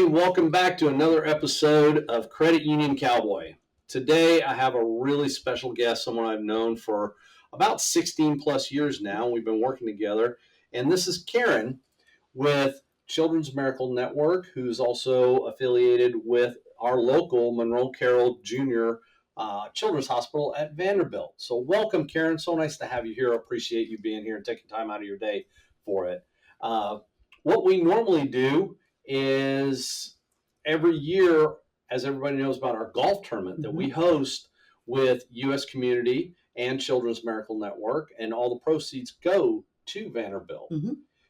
Welcome back to another episode of Credit Union Cowboy. Today, I have a really special guest, someone I've known for about 16 plus years now. We've been working together, and this is Karen with Children's Miracle Network, who's also affiliated with our local Monroe Carroll Jr. Children's Hospital at Vanderbilt. So welcome, Karen. So nice to have you here. I appreciate you being here and taking time out of your day for it. What we normally do is every year, as everybody knows about our golf tournament that we host with U.S. Community and Children's Miracle Network, and all the proceeds go to Vanderbilt.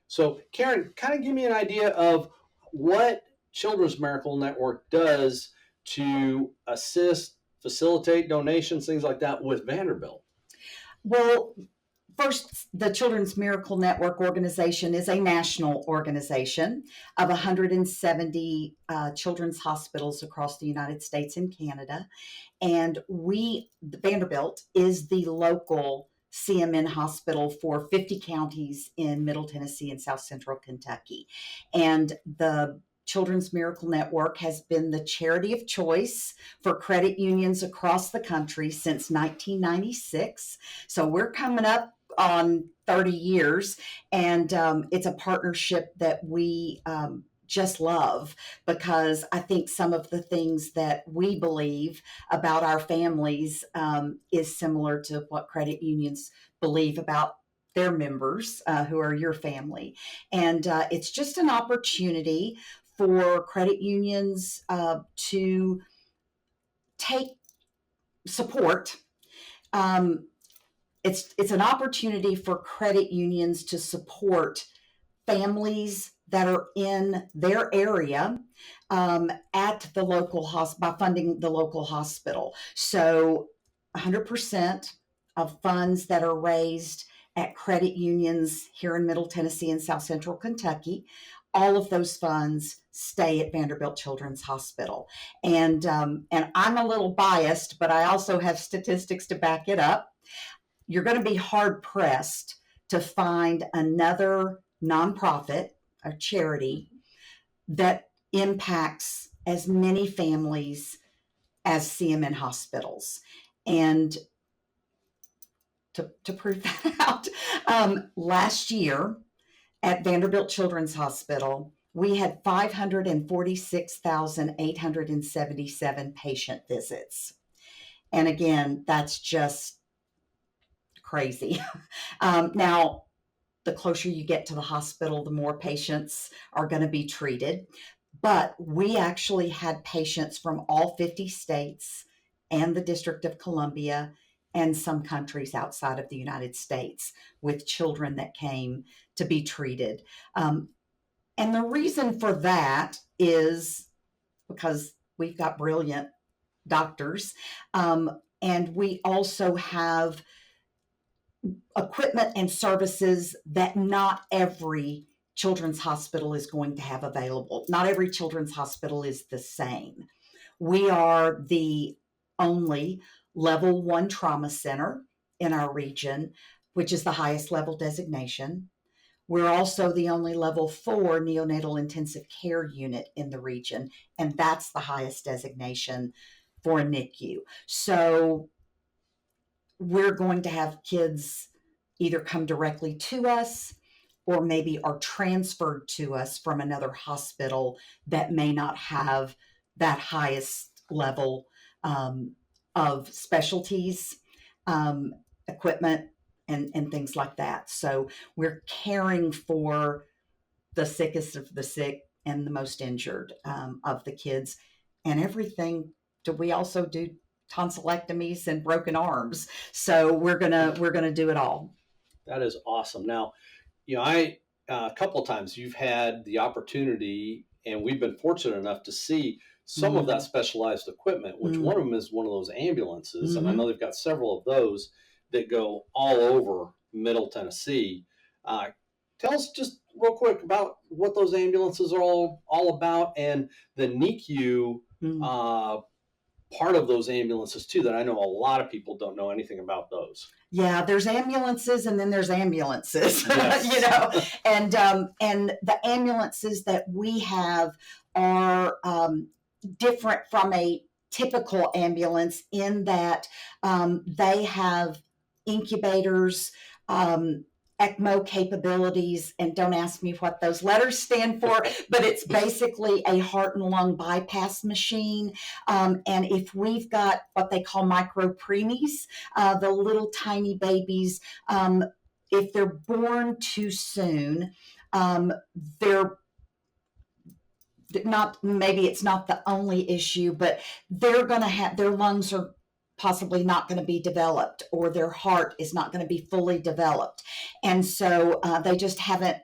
So, Karen, kind of give me an idea of what Children's Miracle Network does to assist, facilitate donations, things like that with Vanderbilt. Well, first, the Children's Miracle Network organization is a national organization of 170 children's hospitals across the United States and Canada. And Vanderbilt is the local CMN hospital for 50 counties in Middle Tennessee and South Central Kentucky. And the Children's Miracle Network has been the charity of choice for credit unions across the country since 1996. So we're coming up on 30 years, and it's a partnership that we just love, because I think some of the things that we believe about our families is similar to what credit unions believe about their members who are your family. And it's just an opportunity for credit unions to take support. It's an opportunity for credit unions to support families that are in their area at the local hospital by funding the local hospital. So 100% of funds that are raised at credit unions here in Middle Tennessee and South Central Kentucky, all of those funds stay at Vanderbilt Children's Hospital. And I'm a little biased, but I also have statistics to back it up. You're going to be hard pressed to find another nonprofit or charity that impacts as many families as CMN hospitals. And to prove that out, last year at Vanderbilt Children's Hospital, we had 546,877 patient visits. And again, that's just crazy. Now, the closer you get to the hospital, the more patients are going to be treated. But we actually had patients from all 50 states and the District of Columbia and some countries outside of the United States with children that came to be treated. And the reason for that is because we've got brilliant doctors, and we also have equipment and services that not every children's hospital is going to have available. Not every children's hospital is the same. We are the only level 1 trauma center in our region, which is the highest level designation. We're also the only level 4 neonatal intensive care unit in the region, and that's the highest designation for a NICU. So we're going to have kids either come directly to us or maybe are transferred to us from another hospital that may not have that highest level of specialties, equipment, and things like that. So we're caring for the sickest of the sick and the most injured of the kids, and everything. We also do tonsillectomies and broken arms. So we're gonna do it all. That is awesome. Now, I a couple of times you've had the opportunity, and we've been fortunate enough to see some of that specialized equipment, which one of them is one of those ambulances, and I know they've got several of those that go all over Middle Tennessee. Tell us just real quick about what those ambulances are all about, and the NICU part of those ambulances too that I know a lot of people don't know anything about those. Yeah, there's ambulances and then there's ambulances, Yes. and the ambulances that we have are different from a typical ambulance in that they have incubators, ECMO capabilities, and don't ask me what those letters stand for, but it's basically a heart and lung bypass machine. And if we've got what they call micro preemies, the little tiny babies, if they're born too soon, they're not, maybe it's not the only issue, but they're going to have, their lungs are possibly not going to be developed, or their heart is not going to be fully developed. And so they just haven't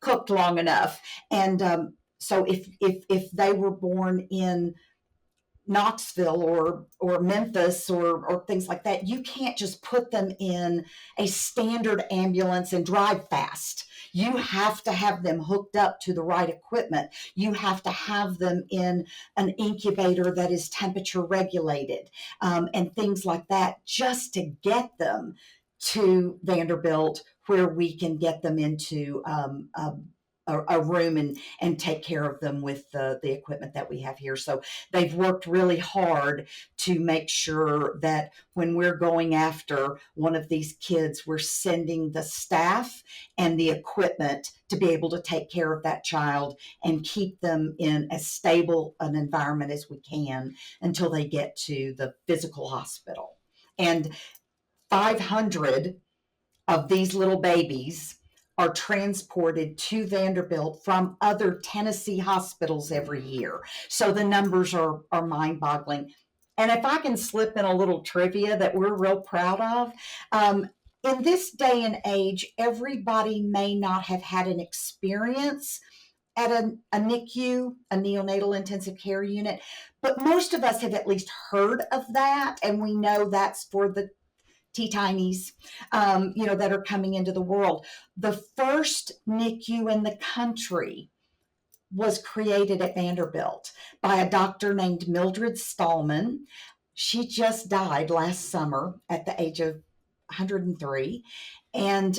cooked long enough. And so if they were born in Knoxville or Memphis or things like that, you can't just put them in a standard ambulance and drive fast. You have to have them hooked up to the right equipment. You have to have them in an incubator that is temperature regulated, and things like that, just to get them to Vanderbilt, where we can get them into a room and take care of them with the equipment that we have here. So they've worked really hard to make sure that when we're going after one of these kids, we're sending the staff and the equipment to be able to take care of that child and keep them in as stable an environment as we can until they get to the physical hospital. And 500 of these little babies are transported to Vanderbilt from other Tennessee hospitals every year. So the numbers are mind-boggling. And if I can slip in a little trivia that we're real proud of, in this day and age, everybody may not have had an experience at a NICU, a neonatal intensive care unit, but most of us have at least heard of that, and we know that's for the T-tinies, that are coming into the world. The first NICU in the country was created at Vanderbilt by a doctor named Mildred Stallman. She just died last summer at the age of 103. And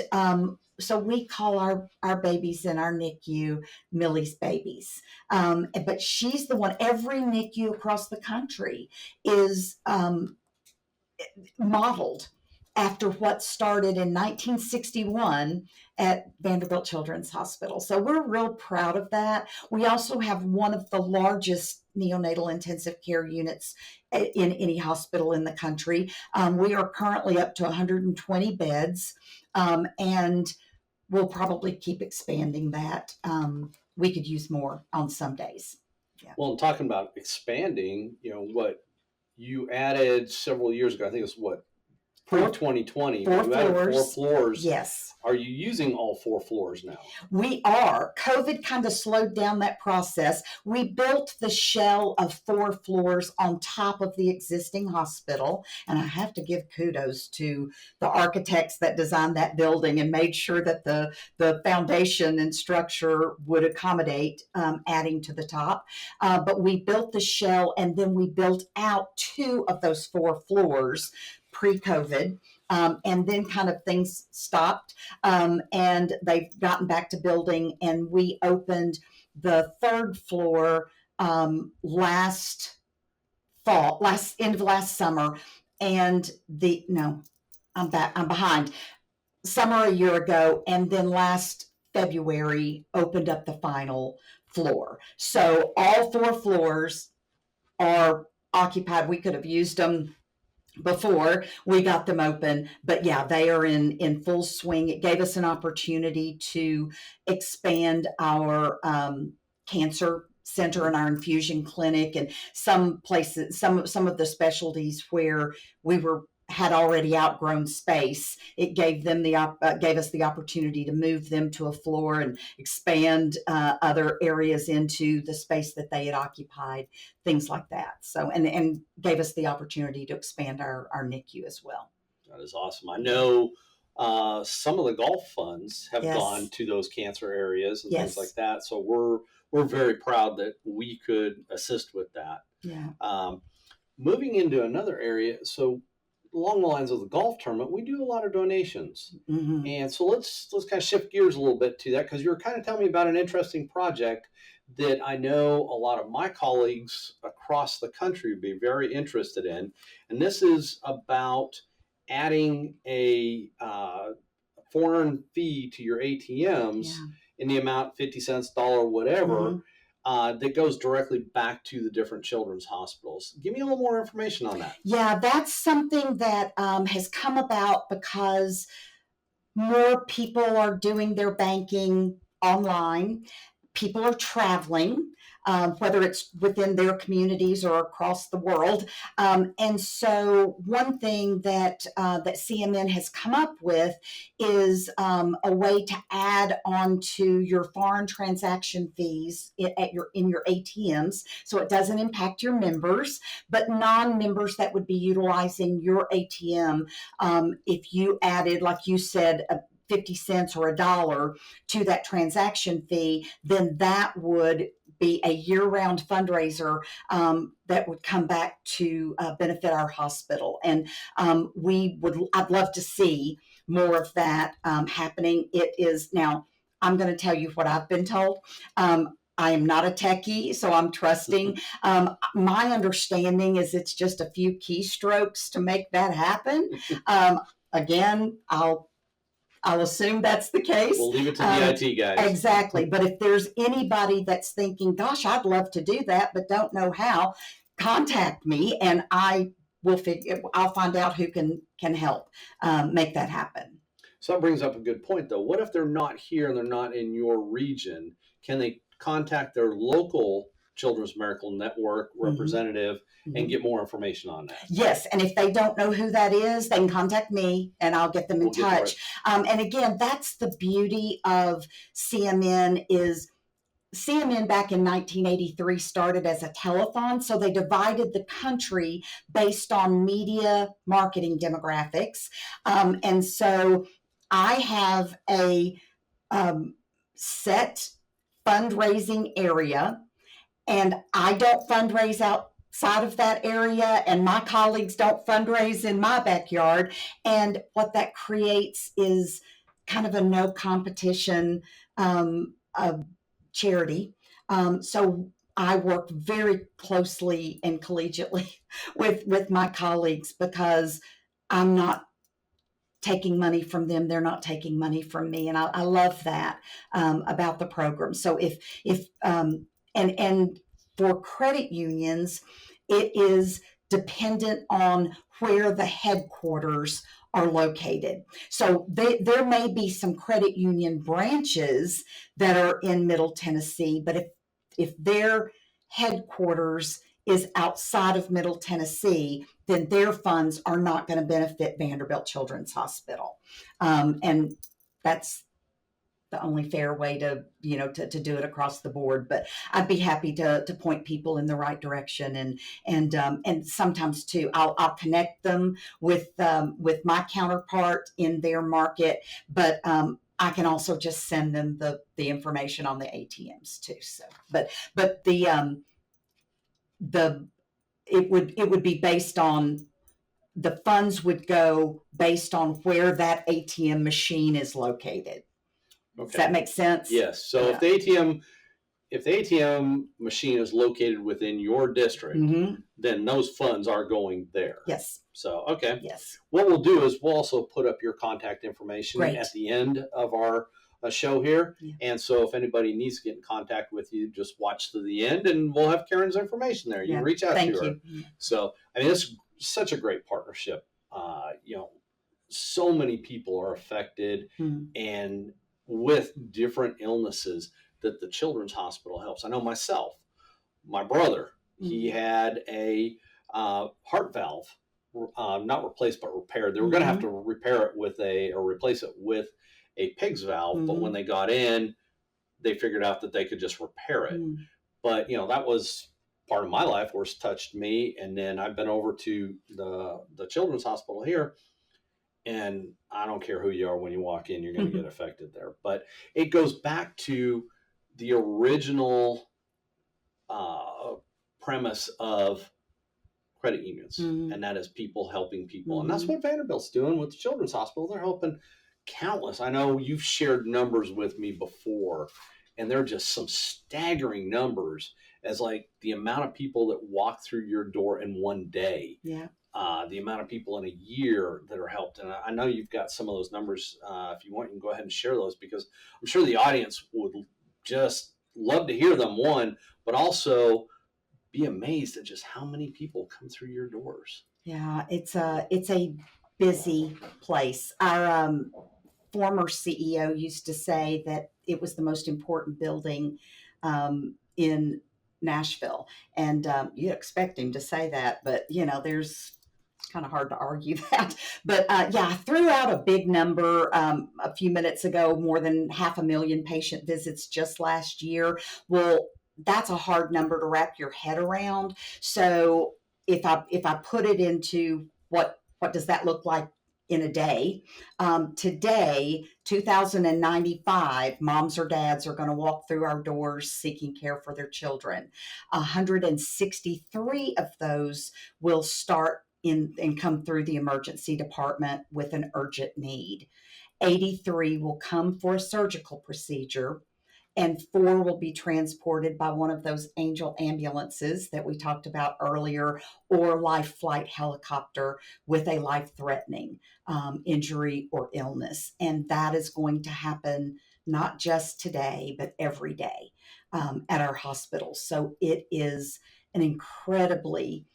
so we call our babies in our NICU Millie's babies. But she's the one, every NICU across the country is modeled after what started in 1961 at Vanderbilt Children's Hospital. So we're real proud of that. We also have one of the largest neonatal intensive care units in any hospital in the country. We are currently up to 120 beds, and we'll probably keep expanding that. We could use more on some days. Yeah. Well, I'm talking about expanding, what you added several years ago, I think it's pre-2020, you added 4 floors. Yes. Are you using all 4 floors now? We are. COVID kind of slowed down that process. We built the shell of 4 floors on top of the existing hospital. And I have to give kudos to the architects that designed that building and made sure that the foundation and structure would accommodate adding to the top. But we built the shell, and then we built out 2 of those 4 floors pre-COVID. And then kind of things stopped, and they've gotten back to building, and we opened the 3rd floor last end of last summer, and I'm behind. Summer a year ago, and then last February opened up the final floor. So all 4 floors are occupied. We could have used them before we got them open, but yeah, they are in full swing. It gave us an opportunity to expand our cancer center and our infusion clinic, and some places, some of the specialties where we had already outgrown space. It gave them gave us the opportunity to move them to a floor and expand other areas into the space that they had occupied, things like that. So, and gave us the opportunity to expand our NICU as well. That is awesome. I know some of the golf funds have gone to those cancer areas and things like that. So we're very proud that we could assist with that. Yeah. moving into another area, so along the lines of the golf tournament, we do a lot of donations. Mm-hmm. And so let's kind of shift gears a little bit to that, because you were kind of telling me about an interesting project that I know a lot of my colleagues across the country would be very interested in. And this is about adding a foreign fee to your ATMs in the amount 50 cents, dollar, whatever, that goes directly back to the different children's hospitals. Give me a little more information on that. Yeah, that's something that has come about because more people are doing their banking online. People are traveling, whether it's within their communities or across the world. And so one thing that CMN has come up with is a way to add on to your foreign transaction fees in your ATMs, so it doesn't impact your members, but non-members that would be utilizing your ATM, if you added, like you said, 50 cents or $1 to that transaction fee, then that would be a year-round fundraiser that would come back to benefit our hospital. And I'd love to see more of that happening. It is now, I'm going to tell you what I've been told. I am not a techie, so I'm trusting. My understanding is it's just a few keystrokes to make that happen. Again, I'll assume that's the case. We'll leave it to the IT guys. Exactly. But if there's anybody that's thinking, gosh, I'd love to do that, but don't know how, contact me and I'll find out who can help make that happen. So that brings up a good point, though. What if they're not here and they're not in your region? Can they contact their local Children's Miracle Network representative and get more information on that? Yes, and if they don't know who that is, they can contact me and I'll get them in touch. And again, that's the beauty of CMN is CMN back in 1983 started as a telethon, so they divided the country based on media marketing demographics. And so I have a set fundraising area, and I don't fundraise outside of that area, and my colleagues don't fundraise in my backyard. And what that creates is kind of a no competition charity. So I work very closely and collegiately with my colleagues because I'm not taking money from them, they're not taking money from me, and I love that about the program. So if and for credit unions, it is dependent on where the headquarters are located. So there may be some credit union branches that are in Middle Tennessee, but if their headquarters is outside of Middle Tennessee, then their funds are not going to benefit Vanderbilt Children's Hospital. And that's the only fair way to do it across the board. But I'd be happy to point people in the right direction, and sometimes too I'll connect them with my counterpart in their market, but I can also just send them the information on the ATMs too. So but it would be based on, the funds would go based on where that ATM machine is located. Okay. Does that make sense? Yes. So if the ATM machine is located within your district, then those funds are going there. Yes. So, okay. Yes. What we'll do is we'll also put up your contact information at the end of our show here. Yeah. And so if anybody needs to get in contact with you, just watch to the end and we'll have Karen's information there. You can reach out to her. So, I mean, it's such a great partnership. So many people are affected and with different illnesses that the Children's Hospital helps. I know myself, my brother, he had a heart valve, not replaced, but repaired. They were going to have to repair it replace it with a pig's valve. But when they got in, they figured out that they could just repair it. But, that was part of my life where it's touched me. And then I've been over to the Children's Hospital here. And I don't care who you are, when you walk in, you're going to get affected there. But it goes back to the original premise of credit unions, Mm-hmm. and that is people helping people. And Mm-hmm. that's what Vanderbilt's doing with the Children's Hospital. They're helping countless. I know you've shared numbers with me before, and they're just some staggering numbers as like the amount of people that walk through your door in one day. Yeah. The amount of people in a year that are helped. And I know you've got some of those numbers. If you want, you can go ahead and share those, because I'm sure the audience would just love to hear them, one, but also be amazed at just how many people come through your doors. Yeah, it's a busy place. Our former CEO used to say that it was the most important building in Nashville, and you expect him to say that, but there's kind of hard to argue that. But yeah, I threw out a big number a few minutes ago, more than 500,000 patient visits just last year. Well, that's a hard number to wrap your head around. So if I put it into what does that look like in a day? Today, 2,095 moms or dads are going to walk through our doors seeking care for their children. 163 of those will start and come through the emergency department with an urgent need. 83 will come for a surgical procedure, and 4 will be transported by one of those angel ambulances that we talked about earlier, or life flight helicopter with a life-threatening injury or illness. And that is going to happen not just today, but every day at our hospitals. So it is an incredibly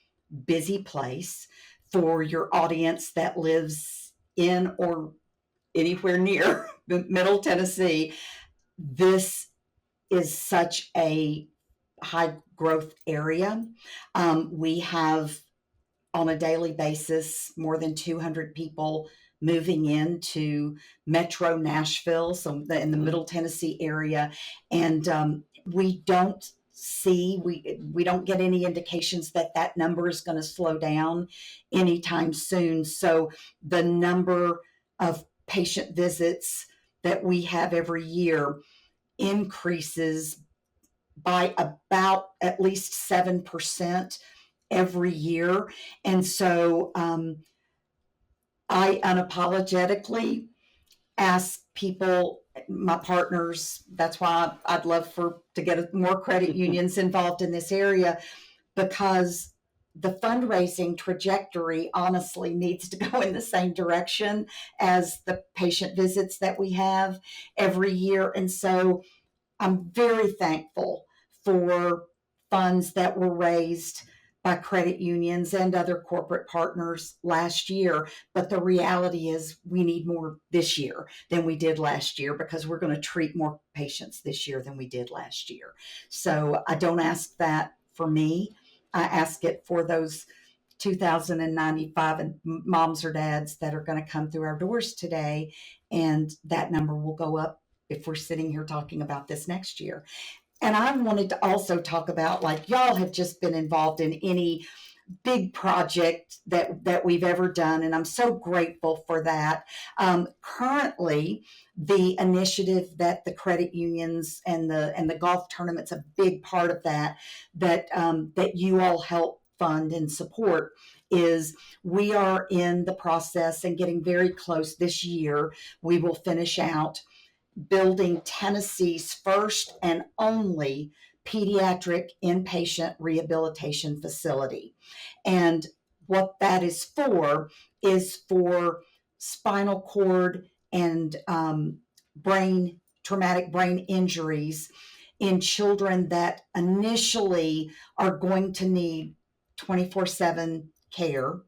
busy place. For your audience that lives in or anywhere near Middle Tennessee, this is such a high growth area. We have on a daily basis more than 200 people moving into Metro Nashville, so in the Middle Tennessee area, and we don't get any indications that number is going to slow down anytime soon. So the number of patient visits that we have every year increases by about at least 7% every year. And so I unapologetically ask people, my partners, that's why I'd love to get more credit unions involved in this area, because the fundraising trajectory honestly needs to go in the same direction as the patient visits that we have every year. And so I'm very thankful for funds that were raised by credit unions and other corporate partners last year. But the reality is we need more this year than we did last year, because we're going to treat more patients this year than we did last year. So I don't ask that for me. I ask it for those 2,095 moms or dads that are going to come through our doors today. And that number will go up if we're sitting here talking about this next year. And I wanted to also talk about, like, y'all have just been involved in any big project that we've ever done, and I'm so grateful for that. Currently, the initiative that the credit unions and the golf tournament's a big part of that you all help fund and support, is we are in the process and getting very close. This year we will finish out building Tennessee's first and only pediatric inpatient rehabilitation facility. And what that is for spinal cord and traumatic brain injuries in children that initially are going to need 24/7 care,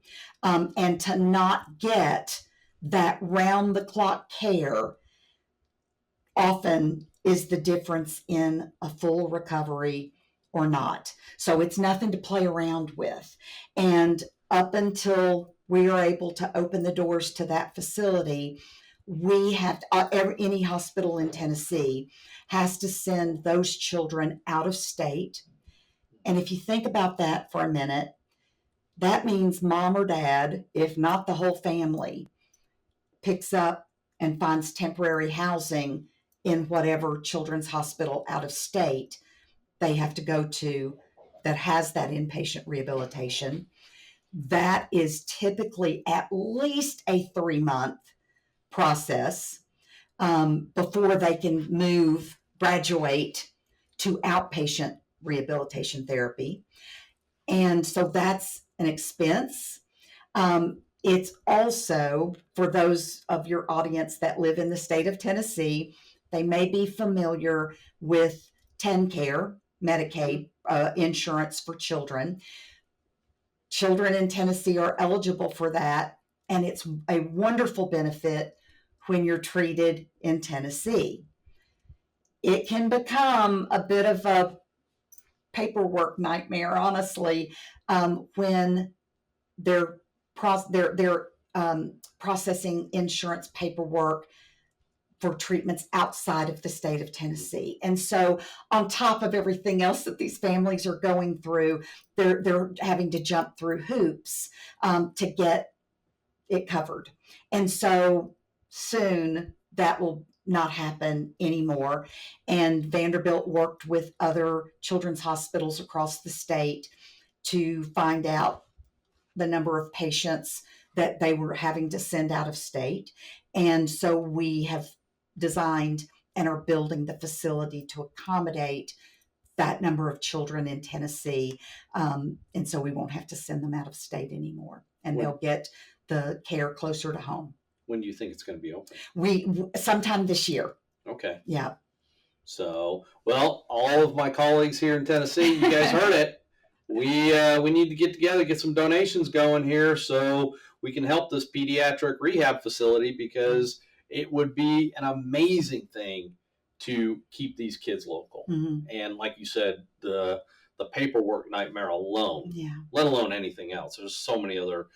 and to not get that round-the-clock care often is the difference in a full recovery or not. So it's nothing to play around with. And up until we are able to open the doors to that facility, we have any hospital in Tennessee has to send those children out of state. And if you think about that for a minute, that means mom or dad, if not the whole family, picks up and finds temporary housing in whatever children's hospital out of state they have to go to that has that inpatient rehabilitation. that is typically at least a 3-month process before they can graduate to outpatient rehabilitation therapy. And so that's an expense. It's also, for those of your audience that live in the state of Tennessee, they may be familiar with TennCare, Medicaid insurance for children. Children in Tennessee are eligible for that, and it's a wonderful benefit when you're treated in Tennessee. It can become a bit of a paperwork nightmare, honestly, when they're processing insurance paperwork for treatments outside of the state of Tennessee. And so on top of everything else that these families are going through, they're having to jump through hoops to get it covered. And so soon that will not happen anymore. And Vanderbilt worked with other children's hospitals across the state to find out the number of patients that they were having to send out of state. And so we have designed and are building the facility to accommodate that number of children in Tennessee. And so we won't have to send them out of state anymore, and they'll get the care closer to home. When do you think it's going to be open? Sometime this year. Okay. Yeah. So, well, all of my colleagues here in Tennessee, you guys heard it. We need to get together, get some donations going here so we can help this pediatric rehab facility, because it would be an amazing thing to keep these kids local. Mm-hmm. And like you said, the paperwork nightmare alone, let alone anything else. There's so many other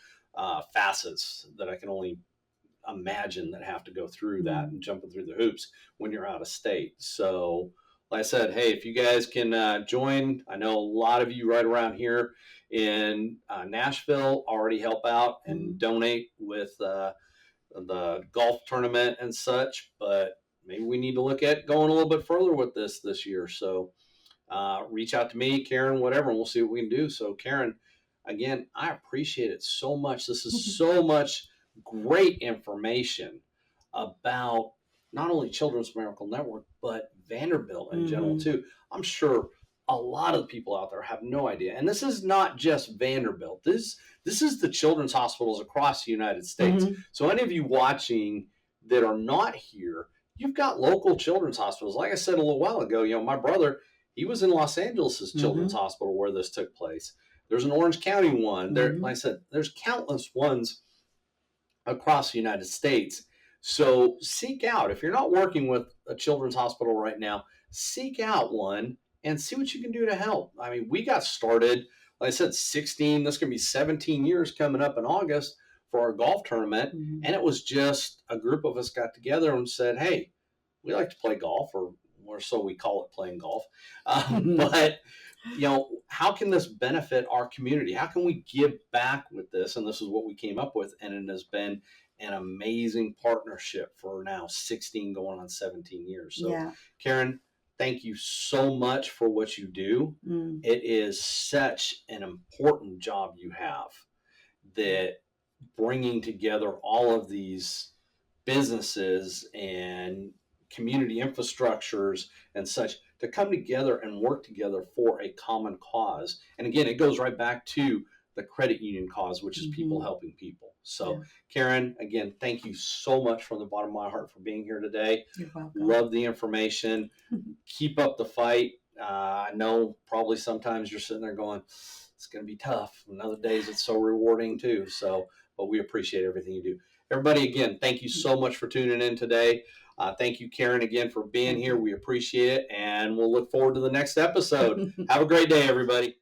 facets that I can only imagine that have to go through that and jumping through the hoops when you're out of state. So like I said, hey, if you guys can join, I know a lot of you right around here in Nashville already help out and donate with the golf tournament and such, but maybe we need to look at going a little bit further with this year. So reach out to me, Karen, whatever, and we'll see what we can do. So Karen, again, I appreciate it so much. This is so much great information about not only Children's Miracle Network, but Vanderbilt in general too. I'm sure a lot of people out there have no idea. And this is not just Vanderbilt. This is the children's hospitals across the United States. So any of you watching that are not here, you've got local children's hospitals. Like I said a little while ago, my brother, he was in Los Angeles' children's hospital where this took place. There's an Orange County one. There, like I said, there's countless ones across the United States. So seek out, if you're not working with a children's hospital right now, seek out one and see what you can do to help. I mean, we got started, like I said, 16, this is going to be 17 years coming up in August for our golf tournament. And it was just a group of us got together and said, hey, we like to play golf, or so we call it, playing golf. But, how can this benefit our community? How can we give back with this? And this is what we came up with. And it has been an amazing partnership for now 16 going on 17 years. So Karen, thank you so much for what you do. It is such an important job you have, that bringing together all of these businesses and community infrastructures and such to come together and work together for a common cause. And again, it goes right back to the credit union cause, which is people helping people. So Karen, again, thank you so much from the bottom of my heart for being here today. You're welcome. Love the information. Keep up the fight. I know probably sometimes you're sitting there going, it's going to be tough. And other days it's so rewarding too. So, but we appreciate everything you do. Everybody, again, thank you so much for tuning in today. Thank you, Karen, again for being here. We appreciate it. And we'll look forward to the next episode. Have a great day, everybody.